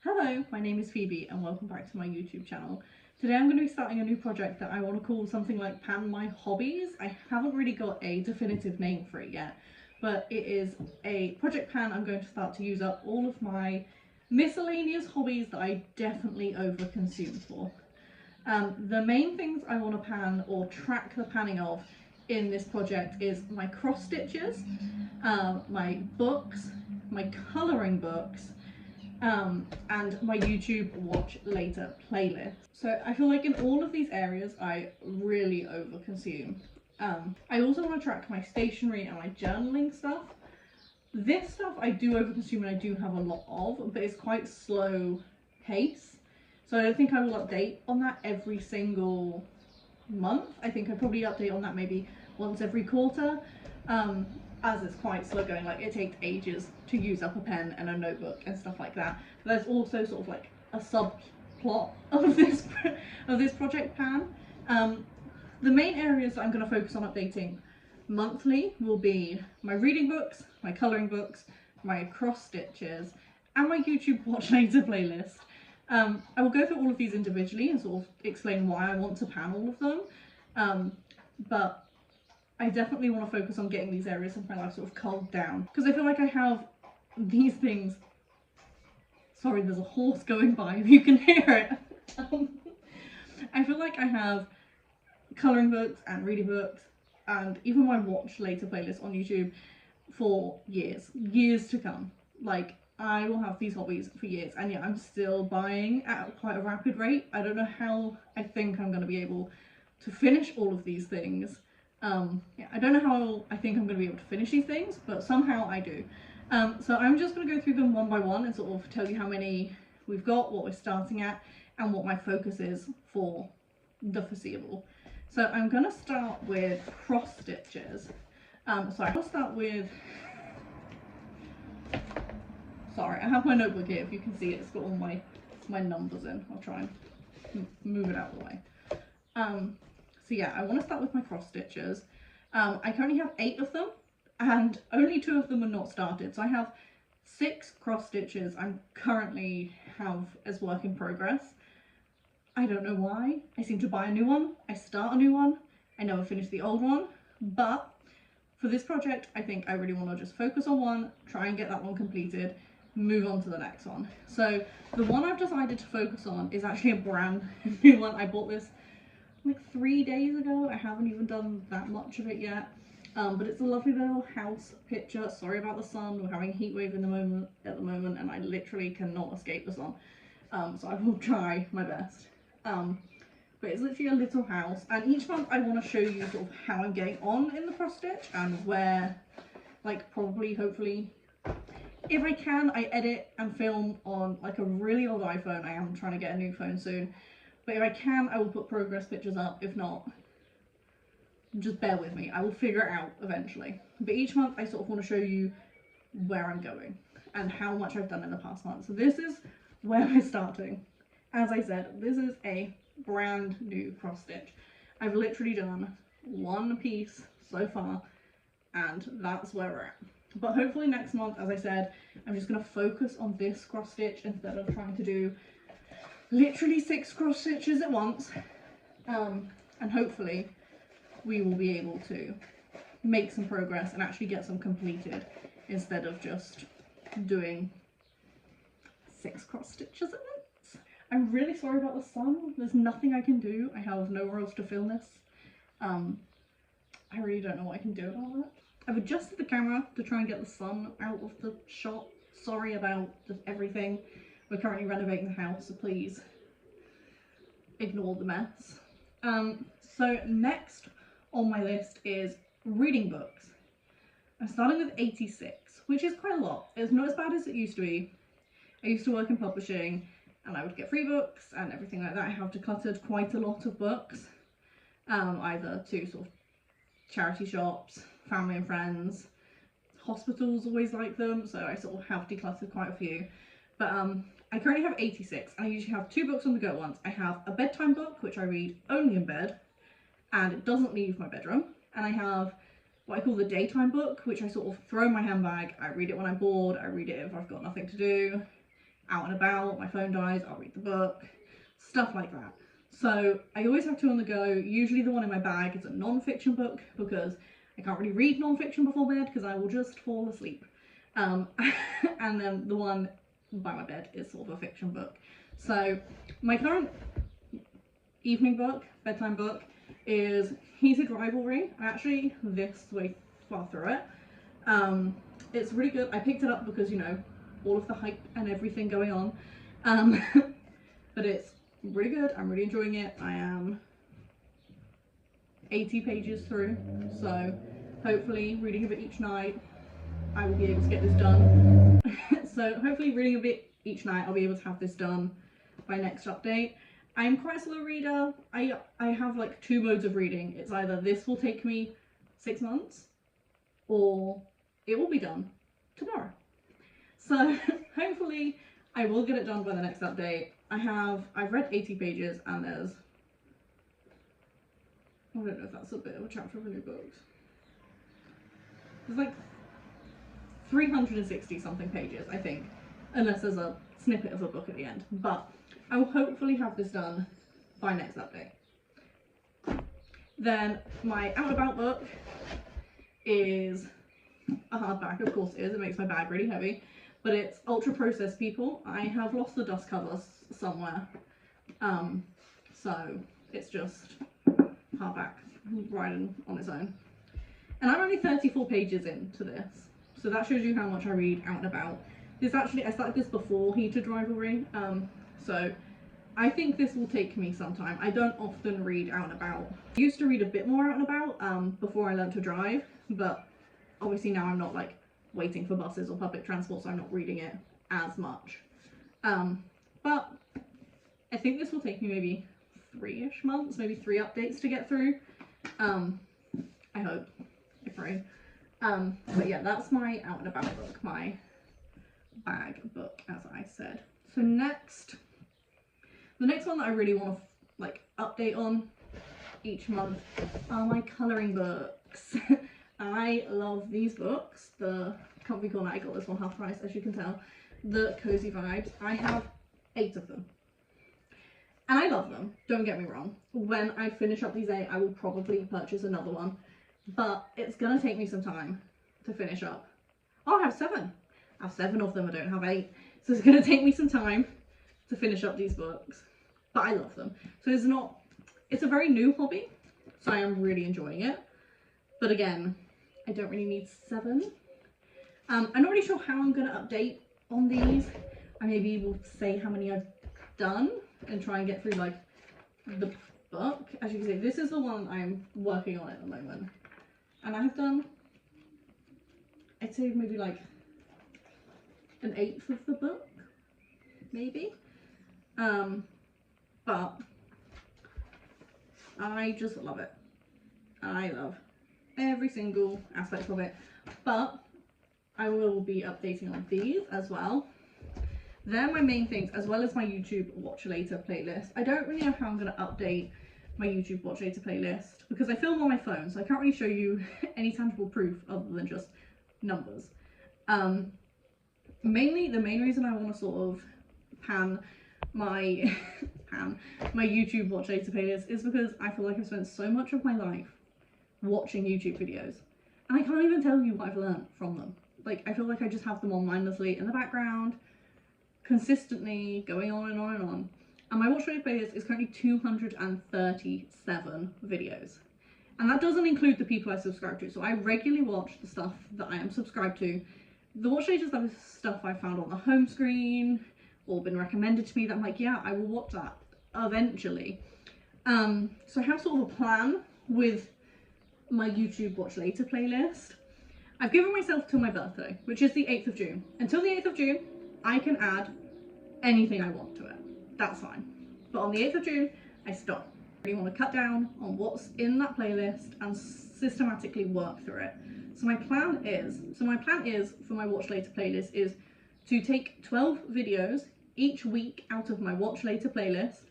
Hello, my name is Phoebe and welcome back to my YouTube channel. Today I'm going to be starting a new project that I want to call something like Pan My Hobbies. I haven't really got a definitive name for it yet, but it is a project pan I'm going to start to use up all of my miscellaneous hobbies that I definitely overconsume for. The main things I want to pan or track the panning of in this project is my cross stitches, my books, my colouring books, and my YouTube watch later playlist. So I feel like in all of these areas I really overconsume. I also want to track my stationery and my journaling stuff. This stuff I do overconsume and I do have a lot of, but it's quite slow pace. So I don't think I will update on that every single month. I think I probably update on that maybe once every quarter. As it's quite slow going, like it takes ages to use up a pen and a notebook and stuff like that. But there's also sort of like a subplot of this project pan. The main areas that I'm going to focus on updating monthly will be my reading books, my colouring books, my cross stitches, and my YouTube watch later playlist. I will go through all of these individually and sort of explain why I want to pan all of them. But I definitely want to focus on getting these areas of my life sort of culled down, because I feel like I have these things. Sorry, there's a horse going by if you can hear it. I feel like I have colouring books and reading books and even my watch later playlist on YouTube for years to come. Like, I will have these hobbies for years, and yet I'm still buying at quite a rapid rate. I don't know how I think I'm going to be able to finish all of these things. I don't know how I think I'm going to be able to finish these things, but somehow I do. So I'm just going to go through them one by one and sort of tell you how many we've got, what we're starting at, and what my focus is for the foreseeable. So I'm going to start with cross stitches. Sorry, I'll start with... Sorry, I have my notebook here. If you can see it, it's got all my numbers in. I'll try and move it out of the way. So yeah, I want to start with my cross stitches. I currently have 8 of them, and only 2 of them are not started. So I have 6 cross stitches I currently have as work in progress. I don't know why. I seem to buy a new one, I start a new one, I never finish the old one. But for this project, I think I really want to just focus on one, try and get that one completed, move on to the next one. So the one I've decided to focus on is actually a brand new one. I bought this like 3 days ago. I haven't even done that much of it yet, but it's a lovely little house picture. Sorry about the sun, we're having a heat wave at the moment, and I literally cannot escape the sun, so I will try my best. But it's literally a little house, and each month I want to show you sort of how I'm getting on in the cross stitch and where, like, probably, hopefully, if I can, I edit and film on like a really old iPhone. I am trying to get a new phone soon. But if I can, I will put progress pictures up. If not, just bear with me. I will figure it out eventually. But each month I sort of want to show you where I'm going and how much I've done in the past month. So this is where we're starting. As I said, this is a brand new cross stitch. I've literally done 1 piece so far, and that's where we're at. But hopefully next month, as I said, I'm just going to focus on this cross stitch instead of trying to do literally 6 cross stitches at once, and hopefully we will be able to make some progress and actually get some completed instead of just doing 6 cross stitches at once. I'm really sorry about the sun. There's nothing I can do. I have nowhere else to film this. I really don't know what I can do about that. I've adjusted the camera to try and get the sun out of the shot. Sorry about everything. We're currently renovating the house, so please ignore the mess. So next on my list is reading books. I'm starting with 86, which is quite a lot. It's not as bad as it used to be. I used to work in publishing and I would get free books and everything like that. I have decluttered quite a lot of books, either to sort of charity shops, family and friends, hospitals always like them, so I sort of have decluttered quite a few. But I currently have 86, and I usually have 2 books on the go at once. I have a bedtime book, which I read only in bed, and it doesn't leave my bedroom. And I have what I call the daytime book, which I sort of throw in my handbag. I read it when I'm bored, I read it if I've got nothing to do. out and about, my phone dies, I'll read the book, stuff like that. So I always have two on the go. Usually the one in my bag is a non-fiction book because I can't really read non-fiction before bed because I will just fall asleep. And then the one by my bed is sort of a fiction book. So my current evening book, bedtime book, is Heated Rivalry. I'm actually this way far through it. It's really good. I picked it up because, you know, all of the hype and everything going on. But it's really good. I'm really enjoying it. I am 80 pages through, so hopefully reading a bit each night I will be able to get this done. So hopefully reading a bit each night I'll be able to have this done by next update. I'm quite a slow reader. I have like two modes of reading. It's either this will take me 6 months or it will be done tomorrow. So hopefully I will get it done by the next update. I've read 80 pages and there's, I don't know if that's a bit of a chapter of a new book. There's like 360 something pages, I think, unless there's a snippet of a book at the end. But I will hopefully have this done by next update. Then my out and about book is a hardback, of course it is, it makes my bag really heavy, but it's Ultra Processed People. I have lost the dust cover somewhere, so it's just hardback riding on its own. And I'm only 34 pages into this, so that shows you how much I read out and about. This actually, I started this before Heated Rivalry, so I think this will take me some time. I don't often read out and about. I used to read a bit more out and about before I learned to drive, but obviously now I'm not like waiting for buses or public transport, so I'm not reading it as much. But I think this will take me maybe 3-ish months, maybe 3 updates to get through. I hope, I pray. But yeah, that's my out and about book, my bag book, as I said. So next, the next one that I really want to like update on each month are my colouring books. I love these books. The Comfy Corner, I got this one half price, as you can tell. The Cozy Vibes. I have 8 of them. And I love them, don't get me wrong. When I finish up these 8, I will probably purchase another one. But it's gonna take me some time to finish up. Oh, I have 7. I have 7 of them, I don't have 8. So it's gonna take me some time to finish up these books. But I love them. So it's a very new hobby, so I am really enjoying it. But again, I don't really need 7. I'm not really sure how I'm gonna update on these. I maybe will say how many I've done and try and get through like the book. As you can see, this is the one I'm working on at the moment. And I have done, I'd say maybe like 1/8 of the book, maybe. But I just love it. I love every single aspect of it. But I will be updating on these as well. They're my main things, as well as my YouTube Watch Later playlist. I don't really know how I'm going to update my YouTube Watch Later playlist because I film on my phone, so I can't really show you any tangible proof other than just numbers. Mainly, the main reason I want to sort of pan my YouTube Watch Later playlist is because I feel like I've spent so much of my life watching YouTube videos, and I can't even tell you what I've learned from them. Like, I feel like I just have them on mindlessly in the background, consistently going on and on and on. And my Watch Later playlist is currently 237 videos. And that doesn't include the people I subscribe to. So I regularly watch the stuff that I am subscribed to. The Watch Later stuff I found on the home screen or been recommended to me that I'm like, yeah, I will watch that eventually. So I have sort of a plan with my YouTube Watch Later playlist. I've given myself till my birthday, which is the 8th of June. Until the 8th of June, I can add anything I want to it. That's fine. But on the 8th of June, I stop. I really want to cut down on what's in that playlist and systematically work through it. So my plan is for my Watch Later playlist is to take 12 videos each week out of my Watch Later playlist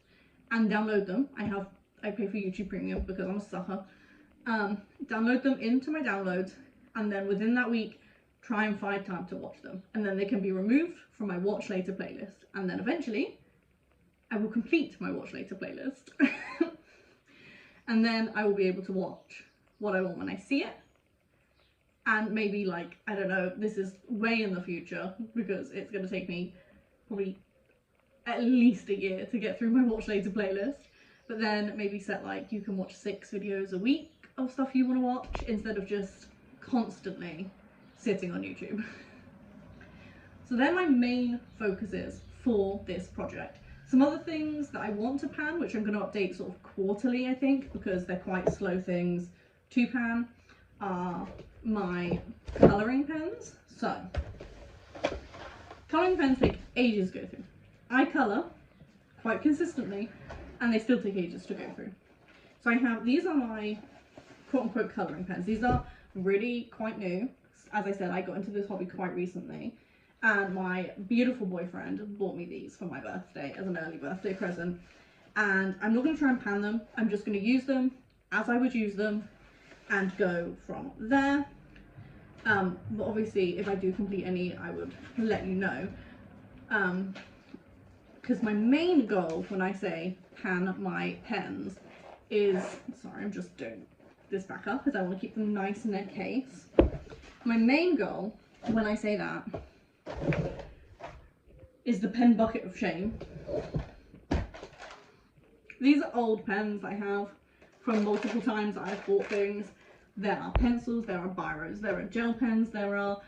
and download them. I pay for YouTube Premium because I'm a sucker. Download them into my downloads, and then within that week try and find time to watch them, and then they can be removed from my watch later playlist, and then eventually I will complete my watch later playlist and then I will be able to watch what I want when I see it. And maybe, like, I don't know, this is way in the future because it's going to take me probably at least a year to get through my watch later playlist, but then maybe set like you can watch 6 videos a week of stuff you want to watch instead of just constantly sitting on YouTube. So they're my main focuses for this project. Some other things that I want to pan, which I'm going to update sort of quarterly, I think, because they're quite slow things to pan, are my colouring pens. So, colouring pens take ages to go through. I colour quite consistently and they still take ages to go through. So I have, these are my quote-unquote colouring pens. These are really quite new. As I said, I got into this hobby quite recently, and my beautiful boyfriend bought me these for my birthday as an early birthday present, and I'm not going to try and pan them. I'm just going to use them as I would use them and go from there. But obviously if I do complete any, I would let you know, because my main goal when I say pan my pens is, sorry, I'm just doing this back up because I want to keep them nice in their case. My main goal when I say that is the pen bucket of shame. These are old pens I have from multiple times that I've bought things. There are pencils, there are biros, there are gel pens, there are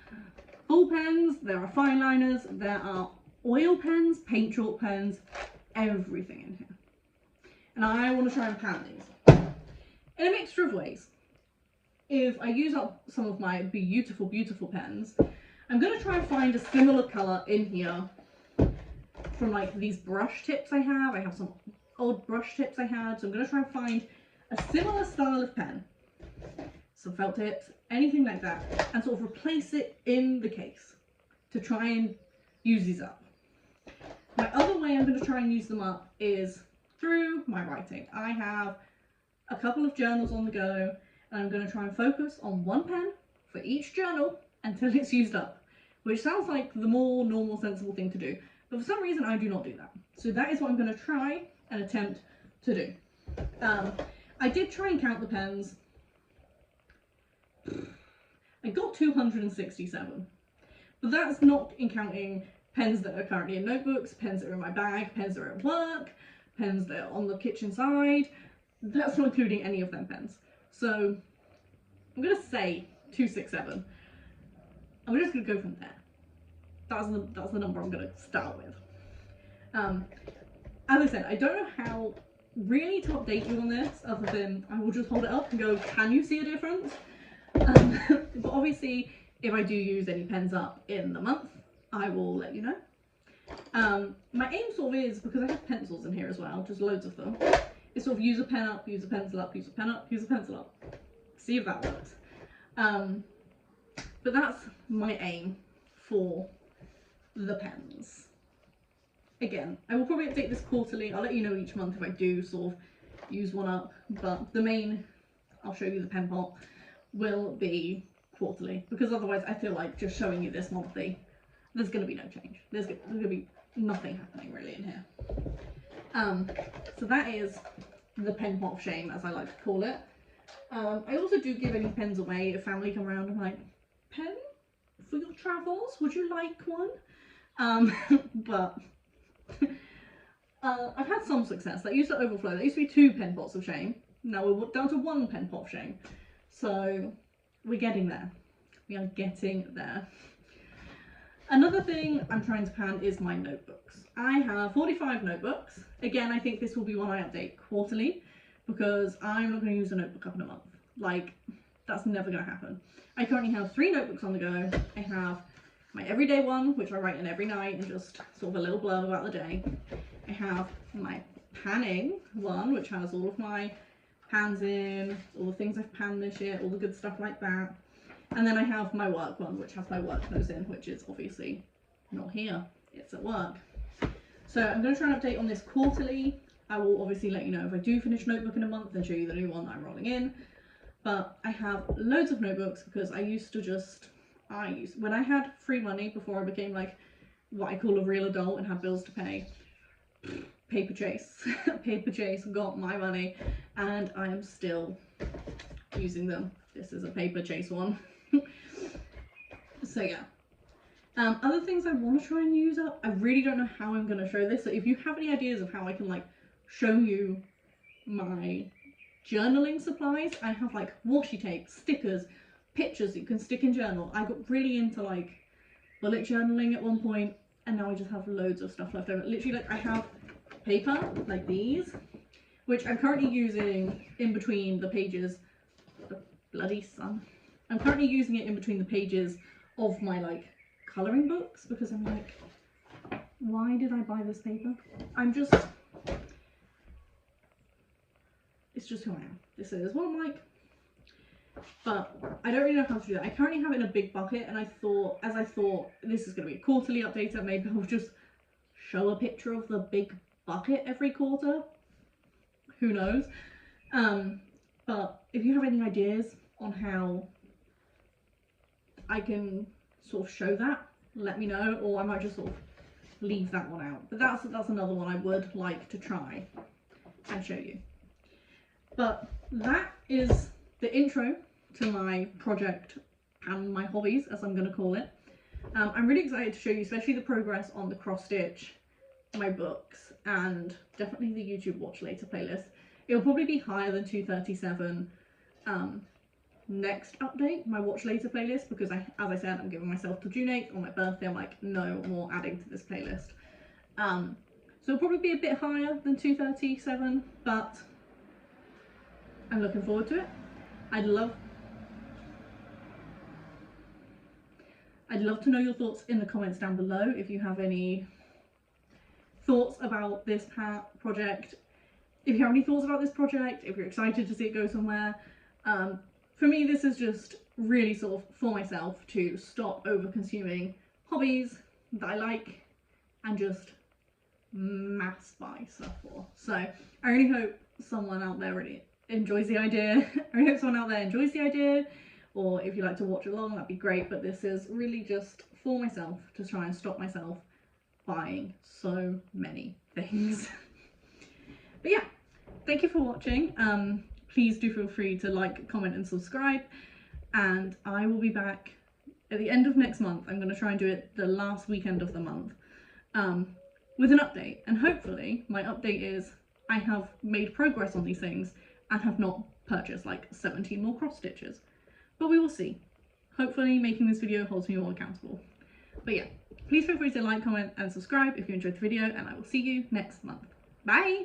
ball pens, there are fine liners, there are oil pens, paint chalk pens, everything in here. And I want to try and pan these in a mixture of ways. If I use up some of my beautiful, beautiful pens, I'm going to try and find a similar colour in here from like these brush tips I have. I have some old brush tips I had, so I'm going to try and find a similar style of pen, some felt tips, anything like that, and sort of replace it in the case to try and use these up. My other way I'm going to try and use them up is through my writing. I have a couple of journals on the go, and I'm going to try and focus on one pen for each journal until it's used up, which sounds like the more normal, sensible thing to do, but for some reason I do not do that. So that is what I'm going to try and attempt to do. I did try and count the pens. I got 267, but that's not in counting pens that are currently in notebooks, pens that are in my bag, pens that are at work, pens that are on the kitchen side. That's not including any of them pens. So I'm going to say 267. I'm just going to go from there. That's the number I'm going to start with. As I said, I don't know how really to update you on this other than I will just hold it up and go, can you see a difference? But obviously if I do use any pens up in the month, I will let you know. My aim sort of is, because I have pencils in here as well, just loads of them, is sort of use a pen up, use a pencil up, use a pen up, use a pencil up. See if that works. But that's my aim for the pens. Again, I will probably update this quarterly. I'll let you know each month if I do sort of use one up, but the main, I'll show you the pen pot, will be quarterly, because otherwise I feel like just showing you this monthly, there's going to be no change. There's going to be nothing happening really in here. So that is the pen pot of shame, as I like to call it. I also do give any pens away if family come around. I'm like, pen for your travels? Would you like one? But I've had some success. That used to overflow. There used to be 2 pen pots of shame. Now we're down to 1 pen pot of shame. So we're getting there. We are getting there. Another thing I'm trying to pan is my notebooks. I have 45 notebooks. Again, I think this will be one I update quarterly, because I'm not going to use a notebook up in a month. Like, that's never going to happen. I currently have 3 notebooks on the go. I have my everyday one, which I write in every night and just sort of a little blurb about the day. I have my panning one, which has all of my pans in, all the things I've panned this year, all the good stuff like that. And then I have my work one, which has my work notes in, which is obviously not here, it's at work. So I'm going to try and update on this quarterly. I will obviously let you know if I do finish notebook in a month and show you the new one that I'm rolling in. But I have loads of notebooks because I used to just, I use. When I had free money before I became like what I call a real adult and had bills to pay, paper chase. Paper chase got my money and I am still using them. This is a paper chase one. So yeah. Other things I want to try and use up, I really don't know how I'm going to show this, so if you have any ideas of how I can like show you my journaling supplies, I have like washi tape, stickers, pictures you can stick in journal. I got really into like bullet journaling at one point and now I just have loads of stuff left over. Literally, like I have paper like these, which I'm currently using in between the pages. The bloody sun. I'm currently using it in between the pages of my like colouring books because I'm like, why did I buy this paper? It's just who I am. This is what I'm like. But I don't really know how to do that. I currently have it in a big bucket and I thought this is going to be a quarterly update, maybe I'll just show a picture of the big bucket every quarter. Who knows? But if you have any ideas on how I can sort of show that, let me know, or I might just sort of leave that one out. But that's another one I would like to try and show you. But that is the intro to my project and my hobbies, as I'm going to call it. I'm really excited to show you, especially the progress on the cross stitch, my books, and definitely the YouTube watch later playlist. It'll probably be higher than 237 next update, my watch later playlist, because as I said, I'm giving myself till June 8th on my birthday. I'm like, no more adding to this playlist. So it'll probably be a bit higher than 237, but I'm looking forward to it. I'd love to know your thoughts in the comments down below if you have any thoughts about this project. If you have any thoughts about this project, if you're excited to see it go somewhere. For me, this is just really sort of for myself to stop over consuming hobbies that I like and just mass buy stuff for. So I really hope someone out there really enjoys the idea. I really hope someone out there enjoys the idea, or if you like to watch along, that'd be great. But this is really just for myself to try and stop myself buying so many things. But yeah, thank you for watching. Please do feel free to like, comment and subscribe, and I will be back at the end of next month. I'm going to try and do it the last weekend of the month with an update, and hopefully my update is I have made progress on these things and have not purchased like 17 more cross stitches, but we will see. Hopefully making this video holds me more accountable. But yeah, please feel free to like, comment and subscribe if you enjoyed the video, and I will see you next month. Bye!